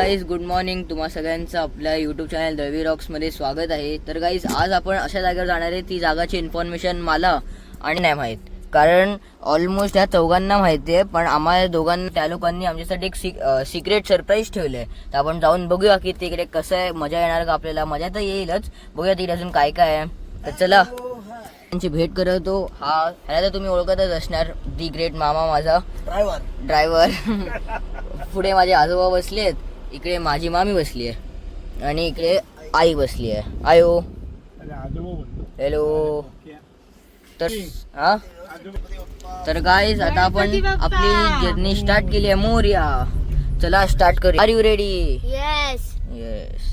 Guys good morning. तुम्हा सगळ्यांचं आपल्या यूट्यूब चॅनल दळवी रॉक्समध्ये स्वागत आहे. तर गाईज आज आपण अशा जागेवर जाणार आहे, ती जागाची इन्फॉर्मेशन मला आणि नाही माहीत, कारण ऑलमोस्ट ह्या चौघांना माहिती आहे, पण आम्हाला दोघांना त्या लोकांनी आमच्यासाठी एक सिक्रेट सरप्राईज ठेवलं आहे. तर आपण जाऊन बघूया की तिकडे कसं आहे, मजा येणार का आपल्याला. मजा तर येईलच, बघूया तिकडे अजून काय काय आहे. तर चला त्यांची भेट करतो. ह्याला तर तुम्ही ओळखतच असणार, दी ग्रेट मामा, माझा ड्रायव्हर. पुढे माझे आजोबा बसलेत, इकडे माझी मामी बसली आहे आणि इकडे आई बसली आहे. आयो हॅलो. तर गाईज आता आपण आपली जर्नी स्टार्ट केली आहे. मोरया, चला स्टार्ट करू. Are you ready? Yes. Yes.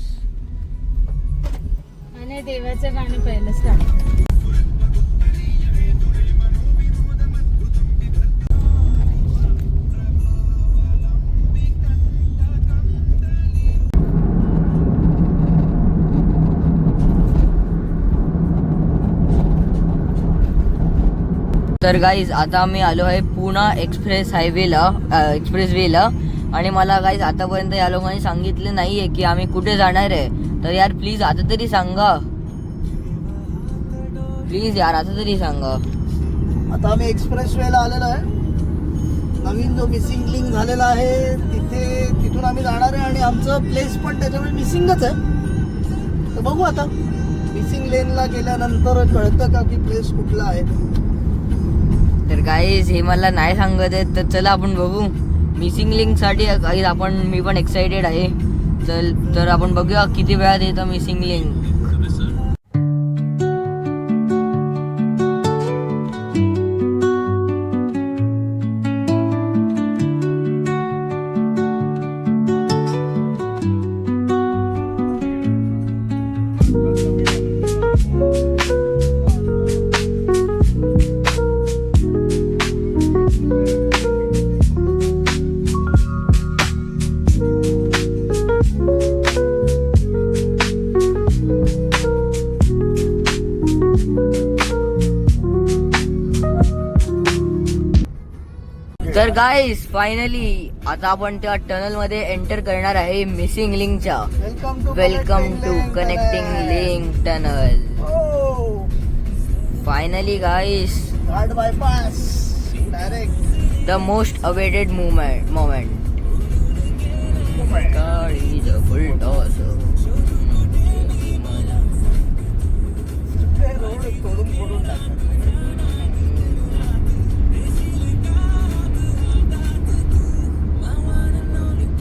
आणि देवाचं गाणं पहिलं स्टार्ट. तर गाईज आता आम्ही आलो आहे पुणा एक्सप्रेस वेला आणि मला गाईज आतापर्यंत या लोकांनी सांगितलं नाहीये की आम्ही कुठे जाणार आहे. तर यार प्लीज आता तरी सांगा, प्लीज यार आता तरी सांगा. आता आम्ही एक्सप्रेस वेला आलेलो आहे. नवीन जो मिसिंग लिंक झालेला आहे तिथून आम्ही जाणार आहे आणि आमचं प्लेस पण त्याच्यामुळे मिसिंगच आहे. तर बघू आता मिसिंग लेनला गेल्यानंतर कळतं का की प्लेस कुठला आहे. तर गाईज हे मला नाही सांगत आहेत, तर चला आपण बघू. मिसिंग लिंक साठी गाईज मी पण एक्साइटेड आहे. तर आपण बघूया किती वेळात येतं मिसिंग लिंक. तर गाईज फायनली आता आपण त्या टनल मध्ये एंटर करणार आहे मिसिंग लिंकच्या. Welcome to connecting link tunnel. Finally guys घाट bypass direct. The most awaited moment. Road तोडून टाकतात.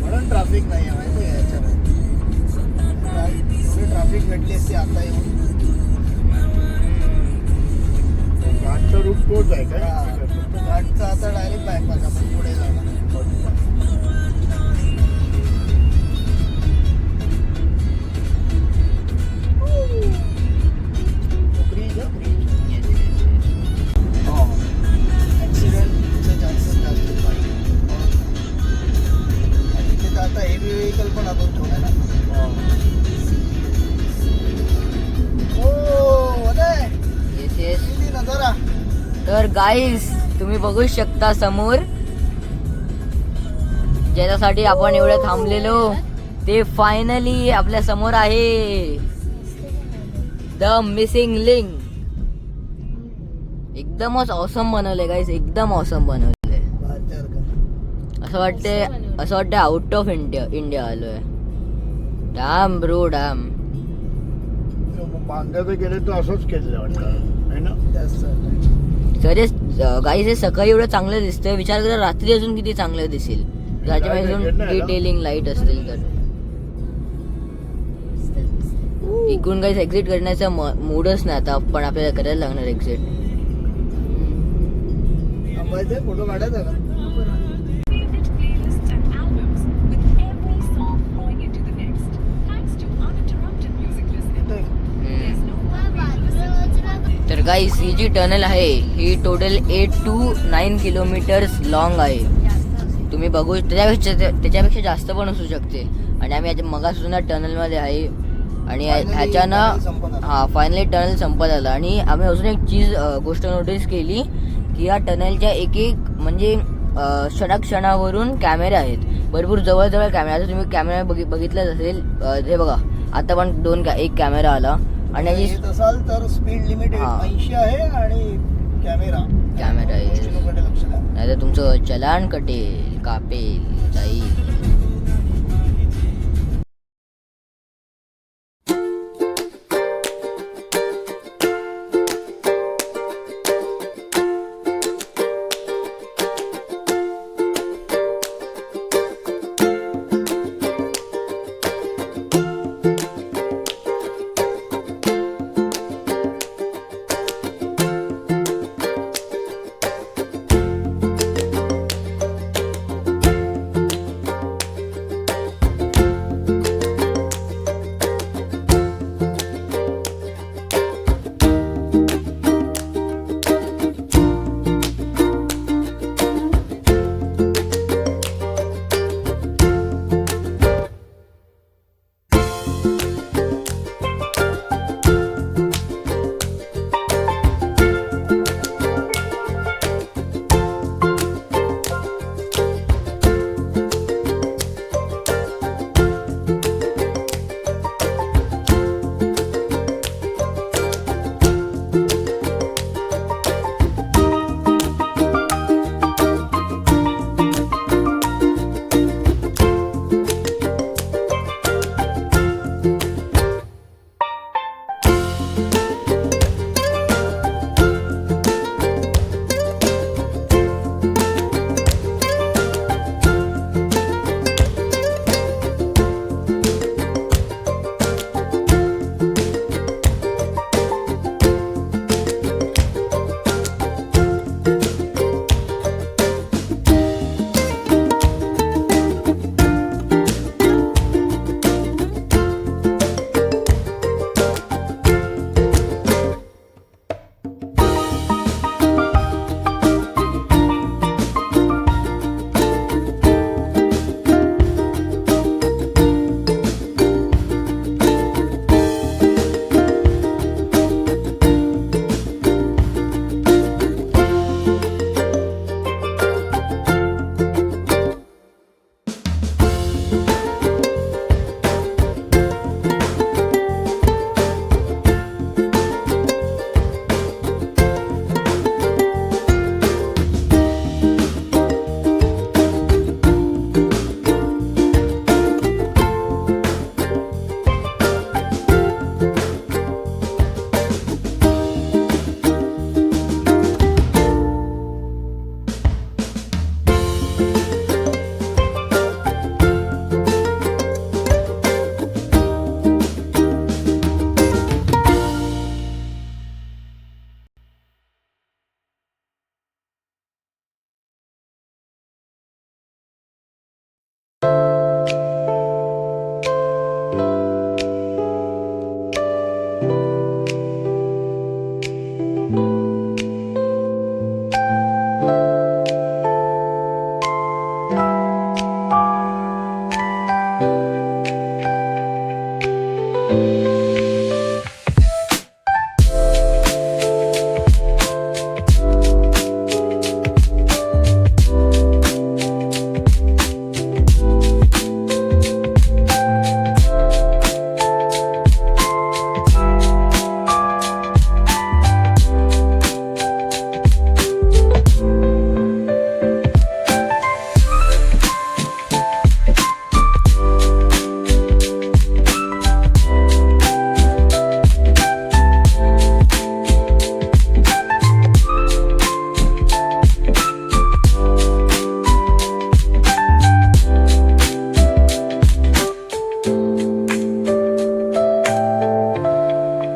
म्हणून ट्रॅफिक नाही आहे माहिती आहे याच्यामध्ये. ट्रॅफिक भेटली असते आता येऊन. घाटचा रूट तोच आहे का? घाटचा आता डायरेक्ट बायपास आपण पुढे जाणार. ऍक्सिडेंटचे चान्सेस जास्त आहे. आणि तिथे आता हेवी व्हेकल पण आपण ठेवलाय ना. नजारा. तर गाईज तुम्ही बघू शकता समोर, ज्याच्यासाठी आपण एवढं थांबलेलो ते फायनली आपल्या समोर आहे. The missing link. एकदमच ऑसम बनवलंय गाईज, एकदम ऑसम बनवलंय. असं वाटतंय आउट ऑफ इंडिया आलोय. Damn bro damn. बांद्याचं गेले तर असंच केलं वाटतं. सर गाईज हे सकाळी एवढं चांगलं दिसतंय, विचार करा रात्री अजून किती चांगलं दिसेल. त्याच्यामध्ये डिटेलिंग लाईट असतील तर. इकडून गाईज एक्झिट करण्याचा मूडच नाही आता, पण आपल्याला करायला लागणार एक्झिट. फोटो काढायचा का? तर गाईस ही जी टनल आहे ही टोटल 8 to 9 किलोमीटर्स लॉंग आहे. तुम्ही बघू, त्याच्यापेक्षा जास्त पण असू शकते. आणि आम्ही मगासून टनलमध्ये आहे आणि ह्याच्यानं फायनली टनल संपत आलं. आणि आम्ही अजून एक गोष्ट नोटीस केली की या टनलच्या एक म्हणजे क्षणाक्षणावरून कॅमेरे आहेत. भरपूर जवळ कॅमेरा. आता तुम्ही कॅमेरा बघितलाच असेल. हे बघा आता पण एक कॅमेरा आला आणि याची येत असाल तर स्पीड लिमिट हा. 80 आहे आणि कॅमेरा आहे. गोष्टींकडे लक्ष द्या. नाही तर तुमचं चलान कटेल, कापेल, जाईल.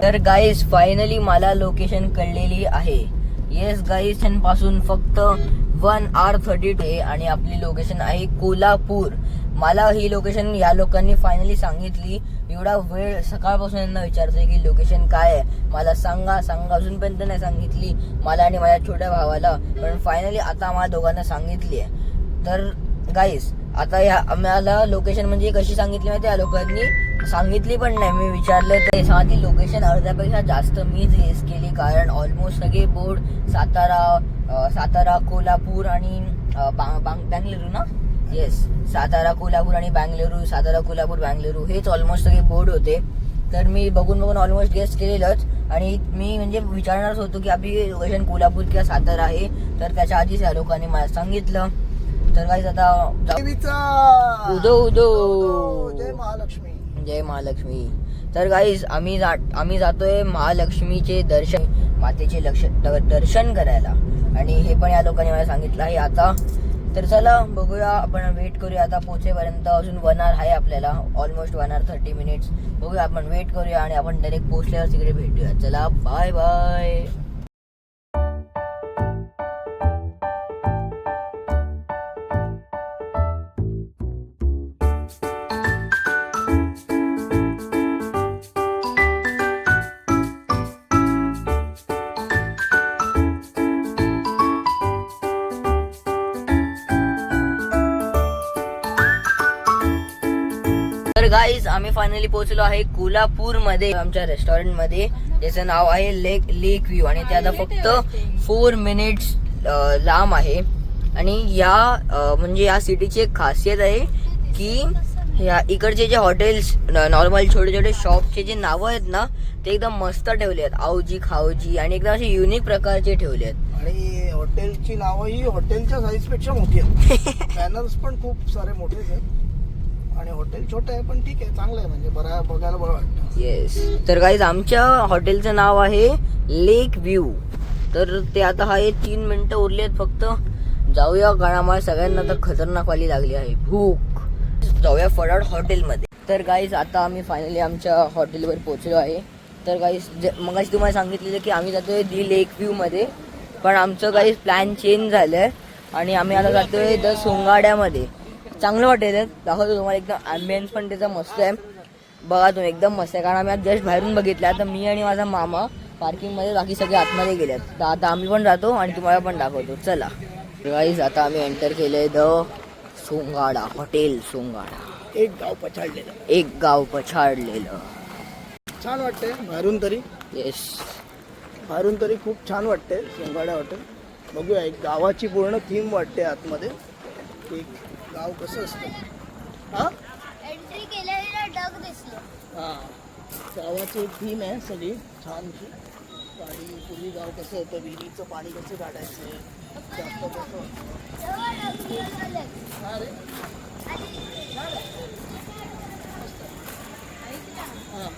तर गाईज फायनली मला लोकेशन कळलेली आहे. येस गाईज, पासून फक्त 1 hour 30 आहे आणि आपली लोकेशन आहे कोल्हापूर. मला ही लोकेशन या लोकांनी फायनली सांगितली. एवढा वेळ सकाळपासून यांना विचारतोय की लोकेशन काय आहे, मला सांगा अजूनपर्यंत नाही सांगितली मला आणि माझ्या छोट्या भावाला, पण फायनली आता आम्हाला दोघांना सांगितली आहे. तर गाईज आता या आम्हाला लोकेशन म्हणजे कशी सांगितली माहिती, या लोकांनी सांगितली पण नाही. मी विचारलं तर ती लोकेशन अर्ध्यापेक्षा जास्त मीच गेस केली, कारण ऑलमोस्ट सगळे बोर्ड सातारा, कोल्हापूर आणि बँगलुरू ना, येस, सातारा कोल्हापूर आणि बँगलुरू, सातारा कोल्हापूर बँगलुरू हेच ऑलमोस्ट सगळे बोर्ड होते. तर मी बघून ऑलमोस्ट गेस केलेलंच. आणि मी म्हणजे विचारणारच होतो की आपली लोकेशन कोल्हापूर किंवा सातारा आहे. तर त्याच्या आधीच या लोकांनी मला सांगितलं. तर काहीच आता देवीचा उदो उदो, जय महालक्ष्मी. जय महालक्ष्मी. तर गाईज आम्ही जातोय महालक्ष्मीचे दर्शन, मातेचे दर्शन करायला. आणि हे पण या लोकांनी मला सांगितलं आहे आता. तर चला बघूया, आपण वेट करूया आता पोहोचेपर्यंत. अजून 1 hour आहे आपल्याला, ऑलमोस्ट 1 hour 30 minutes. बघूया, आपण वेट करूया आणि आपण डायरेक्ट पोहोचल्यावर तिकडे भेटूया. चला बाय बाय. तर गाईज आम्ही फायनली पोहोचलो आहे कोल्हापूरमध्ये, आमच्या रेस्टॉरंटमध्ये, ज्याचं नाव आहे लेक व्ह्यू. आणि ते आता फक्त 4 minutes लांब आहे. आणि म्हणजे या सिटीची एक खासियत आहे की या इकडचे जे हॉटेल्स, नॉर्मल छोटे छोटे शॉपचे जे नावं आहेत ना, ते एकदम मस्त ठेवले आहेत. आवजी खावजी आणि एकदम असे युनिक प्रकारचे ठेवले आहेत. आणि हॉटेलची नावं ही हॉटेलच्या साईज पेक्षा मोठी आहेत. बॅनर्स पण खूप सारे मोठेच आहेत. आणि हॉटेल छोटं आहे पण ठीक आहे, चांगलं आहे, म्हणजे बघायला बरं वाटतं. येस. तर गाईज आमच्या हॉटेलचं नाव आहे लेक व्ह्यू. तर ते आता आहे 3 minutes उरली आहेत फक्त. जाऊया, कारण आम्हाला सगळ्यांना तर खतरनाक वाली लागली आहे भूक. जाऊया फटाफट हॉटेलमध्ये. तर गाईज आता आम्ही फायनली आमच्या हॉटेलवर पोहोचलो आहे. तर गाईज मगाशी तुम्हाला सांगितलेलं की आम्ही जातोय दी लेक व्ह्यूमध्ये, पण आमचं काही प्लॅन चेंज झालं आहे आणि आम्ही आता जातोय द सोंगाड्यामध्ये. चांगलं हॉटेल आहे, दाखवतो तुम्हाला. एकदम ॲम्बियन्स पण त्याचा मस्त आहे. बघा तुम्ही, एकदम मस्त आहे. कारण आम्ही आज जस्ट बाहेरून बघितलं. आता मी आणि माझा मामा पार्किंगमध्ये, बाकी सगळे आतमध्ये गेलेत. तर आता आम्ही पण जातो आणि तुम्हाला पण दाखवतो. चला गाईज, आता आम्ही एंटर केलंय द सोंगाडा, हॉटेल सोंगाडा. एक गाव पछाडलेलं, एक गाव पछाडलेलं. छान वाटतंय बाहेरून तरी. येस, बाहेरून तरी खूप छान वाटतंय सोंगाडा हॉटेल. बघूया, एक गावाची पूर्ण थीम वाटते आतमध्ये. एक गाव कसं असतं, हा एंट्री केलेला डग दिसलो. हा, गावाची एक थीम आहे सगळी छानशी. आणि पूर्वी गाव कसं होतं, विहिरीचं पाणी कसं काढायचं, जास्त कसं हा रे. हा.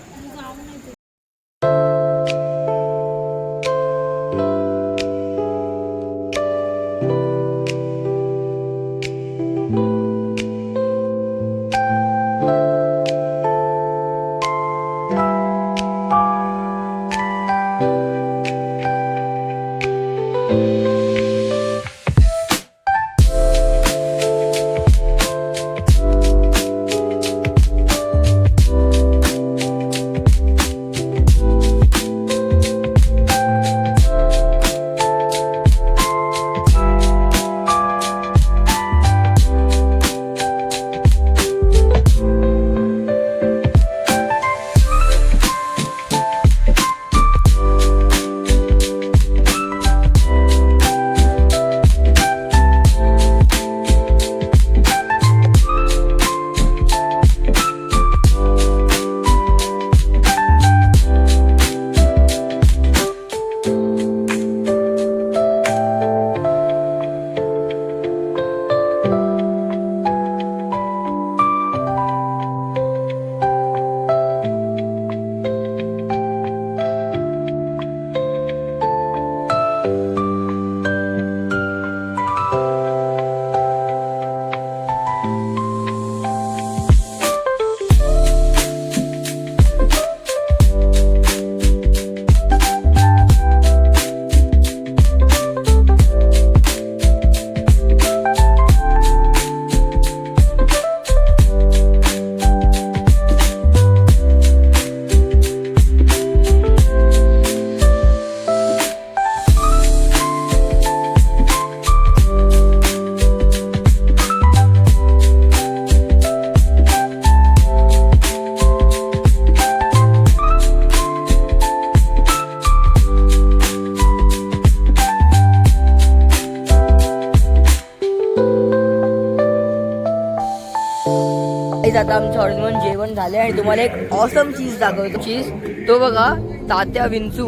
गाईज आता आमचं हॉटेलमधून जेवण झालंय आणि तुम्हाला एक ऑसम चीज दाखवतो. चीज तो बघा, तात्या विंचू,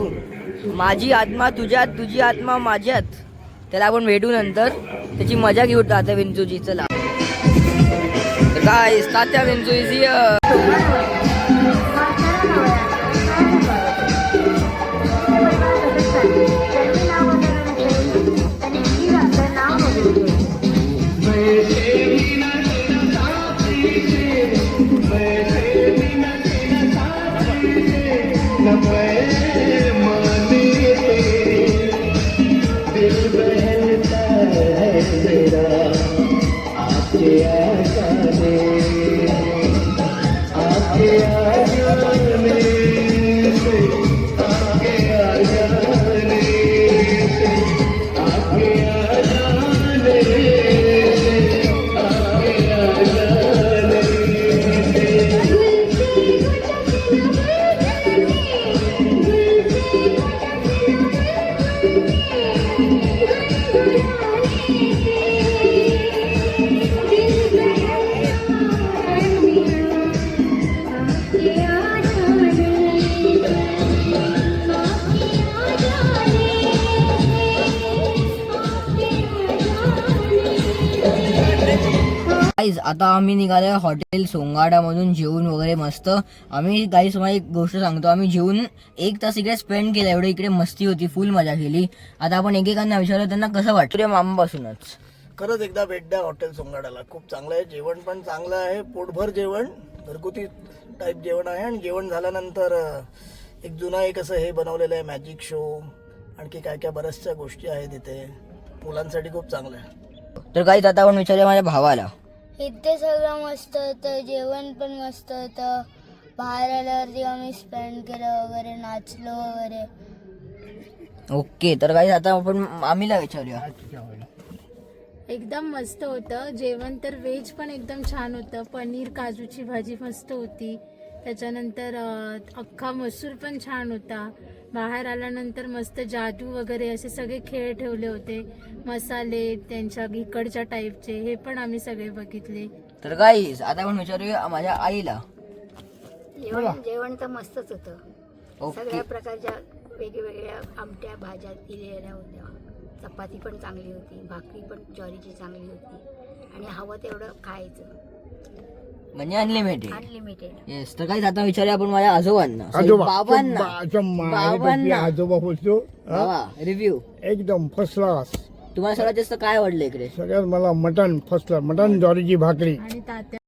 माझी आत्मा तुझ्यात, तुझी आत्मा माझ्यात. त्याला आपण भेटू नंतर, त्याची मजा घेऊ तात्या विंचूची. चला गाईज, तात्या विंचू इज हिअर. गाईज आता आम्ही निघालो हॉटेल सोंगाडामधून जेवून वगैरे मस्त. आम्ही गाईज तुम्हाला एक गोष्ट सांगतो, आम्ही जेवून 1 तास इकडे स्पेंड केला. एवढं इकडे मस्ती होती, फुल मजा केली. आता आपण एकेकांना विचारलं त्यांना कसं वाटतं मामापासूनच. खरंच एकदा भेट द्या हॉटेल सोंगाड्याला, खूप चांगलं आहे. जेवण पण चांगलं आहे, पोटभर जेवण, घरगुती टाईप जेवण आहे. आणि जेवण झाल्यानंतर एक जुना एक असं हे बनवलेलं आहे, मॅजिक शो, आणखी काय काय बऱ्याचशा गोष्टी आहेत इथे. मुलांसाठी खूप चांगलं आहे. तर गाईज आता आपण विचारूया माझ्या भावाला. इथे सगळं मस्त होतं, जेवण पण मस्त होतं. बाहेर आल्यावरती आम्ही स्पेंड केलं वगैरे, नाचलो वगैरे. ओके, तर गाईज आता आपण आम्हीला विचारूया. एकदम मस्त होतं जेवण. तर व्हेज पण एकदम छान होतं. पनीर काजूची भाजी मस्त होती. त्याच्यानंतर अख्खा मसूर पण छान होता. बाहेर आल्यानंतर मस्त जादू वगैरे असे सगळे खेळ ठेवले होते. मसाले त्यांच्या इकडच्या टाईपचे, हे पण आम्ही सगळे बघितले. तर गाईज आता आपण विचारूया माझ्या आईला. जेवण तर मस्तच होतं. ओके, सगळ्या प्रकारच्या वेगवेगळ्या आमट्या भाज्या दिलेल्या होत्या. चपाती पण चांगली होती, भाकरी पण ज्वारीची चांगली होती, आणि हवं तेवढं खायचं, म्हणजे अनलिमिटेड. अनलिमिटेड. येस, तर गाईज आता विचारूया आपण माझ्या आजोबांना, बाबांना. आजोबा बोलतो बाबा, रिव्ह्यू एकदम फर्स्ट क्लास. तुम्हाला सगळ्यात जास्त काय आवडलं इकडे? सगळ्यात मला मटन फर्स्ट क्लास, मटन ज्वारीची भाकरी. आणि तात्या